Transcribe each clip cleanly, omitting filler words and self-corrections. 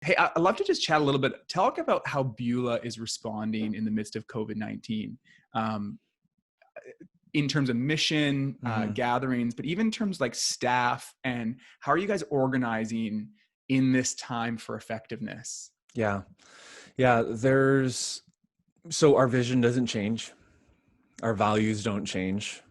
Hey, I'd love to just chat a little bit. Talk about how Beulah is responding in the midst of COVID-19, um, in terms of mission, Mhm. gatherings, but even in terms like staff, and how are you guys organizing in this time for effectiveness? Yeah. Yeah. So our vision doesn't change. Our values don't change.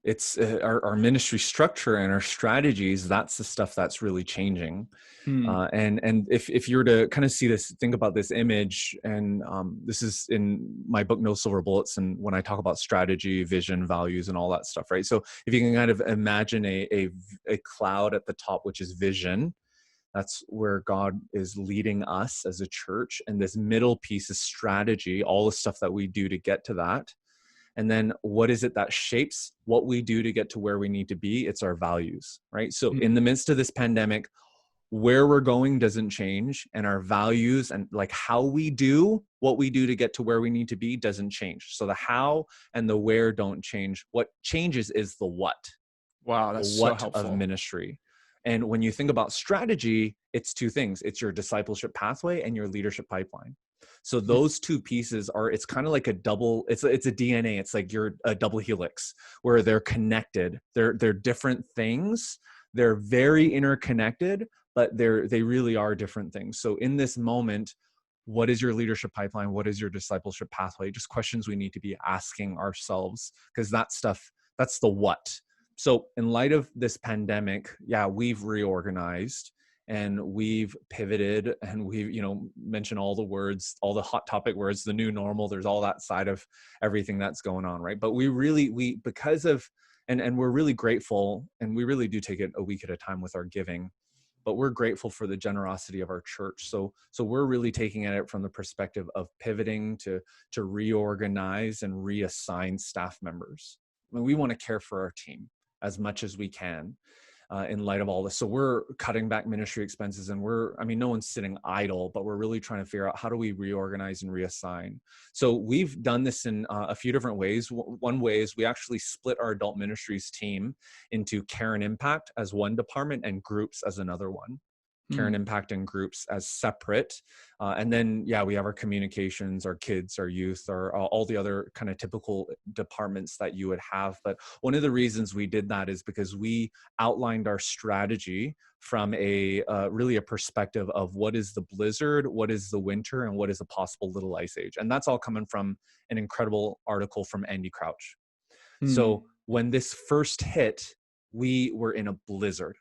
It's our ministry structure and our strategies. That's the stuff that's really changing. Hmm. And if you were to kind of see this, think about this image, and this is in my book, No Silver Bullets. And when I talk about strategy, vision, values, and all that stuff, right? So if you can kind of imagine a cloud at the top, which is vision. That's where God is leading us as a church. And this middle piece is strategy, all the stuff that we do to get to that. And then what is it that shapes what we do to get to where we need to be? It's our values, right? So in the midst of this pandemic, where we're going doesn't change, and our values and like how we do what we do to get to where we need to be doesn't change. So the how and the where don't change. What changes is the what. Wow, The that's so what of helpful. ministry. And when you think about strategy, it's two things. It's your discipleship pathway and your leadership pipeline. So those two pieces are, it's kind of like a double, it's a DNA. It's like you're a double helix where they're connected. They're different things. They're very interconnected, but they really are different things. So in this moment, what is your leadership pipeline? What is your discipleship pathway? Just questions we need to be asking ourselves, because that stuff, that's the what. So in light of this pandemic, yeah, we've reorganized and we've pivoted, and we've, mentioned all the words, all the hot topic words, the new normal. There's all that side of everything that's going on, right? But because of, and we're really grateful, and we really do take it a week at a time with our giving, but we're grateful for the generosity of our church. So we're really taking at it from the perspective of pivoting to reorganize and reassign staff members. I mean, we want to care for our team as much as we can in light of all this. So we're cutting back ministry expenses, and no one's sitting idle, but we're really trying to figure out how do we reorganize and reassign. So we've done this in a few different ways. One way is we actually split our adult ministries team into care and impact as one department and groups as another one. Care and impact and groups as separate. And then, yeah, we have our communications, our kids, our youth, all the other kind of typical departments that you would have. But one of the reasons we did that is because we outlined our strategy from really a perspective of what is the blizzard, what is the winter, and what is a possible little ice age. And that's all coming from an incredible article from Andy Crouch. So when this first hit, we were in a blizzard,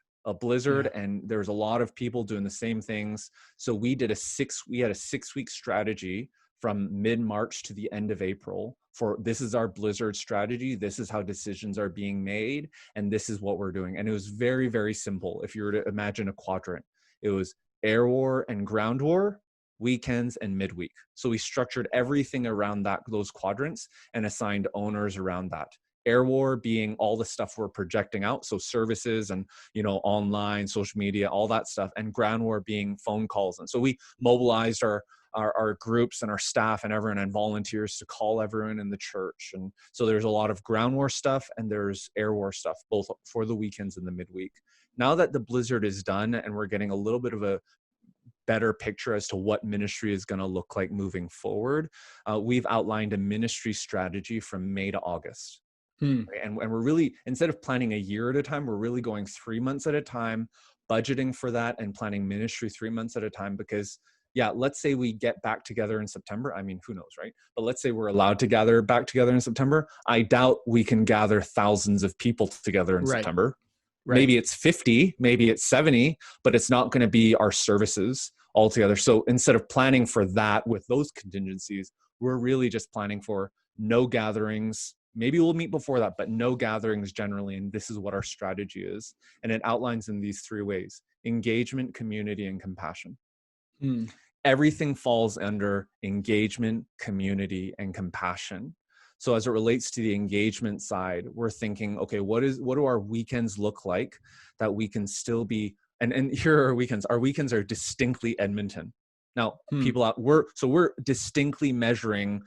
and there was a lot of people doing the same things. So we had a 6-week strategy from mid-March to the end of April for this is our blizzard strategy. This is how decisions are being made. And this is what we're doing. And it was very, very simple. If you were to imagine a quadrant, it was air war and ground war, weekends and midweek. So we structured everything around those quadrants and assigned owners around that. Air war being all the stuff we're projecting out, so services and online, social media, all that stuff, and ground war being phone calls. And so we mobilized our groups and our staff and everyone and volunteers to call everyone in the church. And so there's a lot of ground war stuff and there's air war stuff, both for the weekends and the midweek. Now that the blizzard is done and we're getting a little bit of a better picture as to what ministry is going to look like moving forward, we've outlined a ministry strategy from May to August. And we're really, instead of planning a year at a time, we're really going 3 months at a time, budgeting for that and planning ministry 3 months at a time. Because let's say we get back together in September. I mean, who knows, right? But let's say we're allowed to gather back together in September. I doubt we can gather thousands of people together in September. Maybe it's 50, maybe it's 70, but it's not going to be our services altogether. So instead of planning for that with those contingencies, we're really just planning for no gatherings. Maybe we'll meet before that, but no gatherings generally. And this is what our strategy is. And it outlines in these 3 ways: engagement, community, and compassion. Everything falls under engagement, community, and compassion. So as it relates to the engagement side, we're thinking, okay, what do our weekends look like that we can still be, and here are our weekends. Our weekends are distinctly Edmonton. Now, Hmm. we're distinctly measuring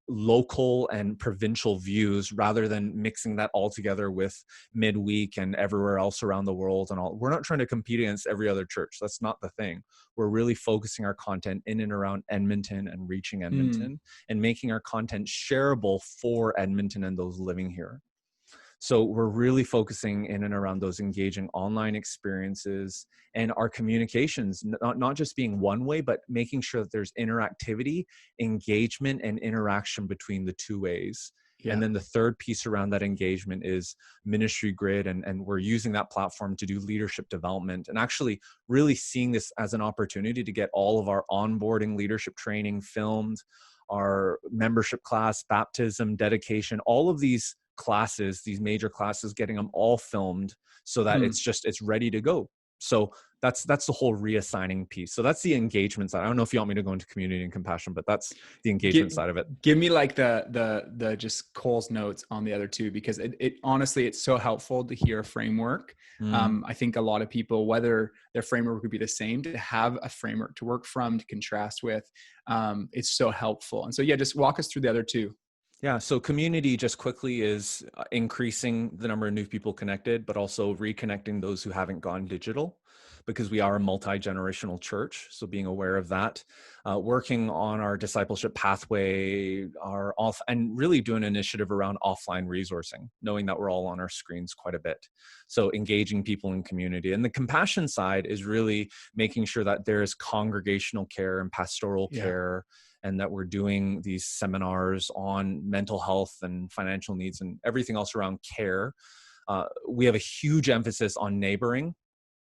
local and provincial views rather than mixing that all together with midweek and everywhere else around the world and all. We're not trying to compete against every other church. That's not the thing. We're really focusing our content in and around Edmonton and reaching Hmm. Edmonton and making our content shareable for Edmonton and those living here. So we're really focusing in and around those engaging online experiences and our communications, not just being one way, but making sure that there's interactivity, engagement, and interaction between the two ways. And Yeah. then the third piece around that engagement is Ministry Grid. And we're using that platform to do leadership development and actually really seeing this as an opportunity to get all of our onboarding leadership training filmed, our membership class, baptism, dedication, all of these classes, these major classes, getting them all filmed so that Hmm. it's ready to go. So that's the whole reassigning piece. So that's the engagement side. I don't know if you want me to go into community and compassion, but that's the engagement Give, side of it. give me like the just Cole's notes on the other two, because it honestly, it's so helpful to hear a framework. Mm. I think a lot of people, whether their framework would be the same, to have a framework to work from, to contrast with, it's so helpful. And so, yeah, just walk us through the other two. Yeah, so community just quickly is increasing the number of new people connected, but also reconnecting those who haven't gone digital, because we are a multi-generational church. So being aware of that, working on our discipleship pathway, and really doing an initiative around offline resourcing, knowing that we're all on our screens quite a bit. So engaging people in community. And the compassion side is really making sure that there is congregational care and pastoral Yeah. care, and that we're doing these seminars on mental health and financial needs and everything else around care. We have a huge emphasis on neighboring.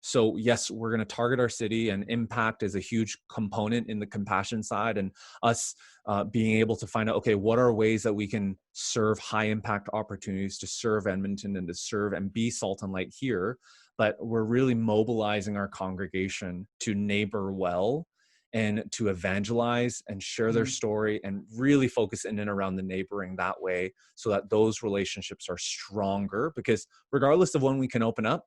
So yes, we're going to target our city, and impact is a huge component in the compassion side, and us being able to find out, okay, what are ways that we can serve high impact opportunities to serve Edmonton and to serve and be salt and light here. But we're really mobilizing our congregation to neighbor well and to evangelize and share their Mm. story and really focus in and around the neighboring that way, so that those relationships are stronger. Because regardless of when we can open up,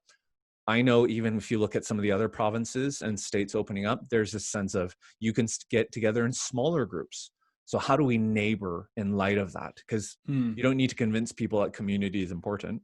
I know even if you look at some of the other provinces and states opening up, there's this sense of you can get together in smaller groups. So how do we neighbor in light of that? Because Hmm. you don't need to convince people that community is important.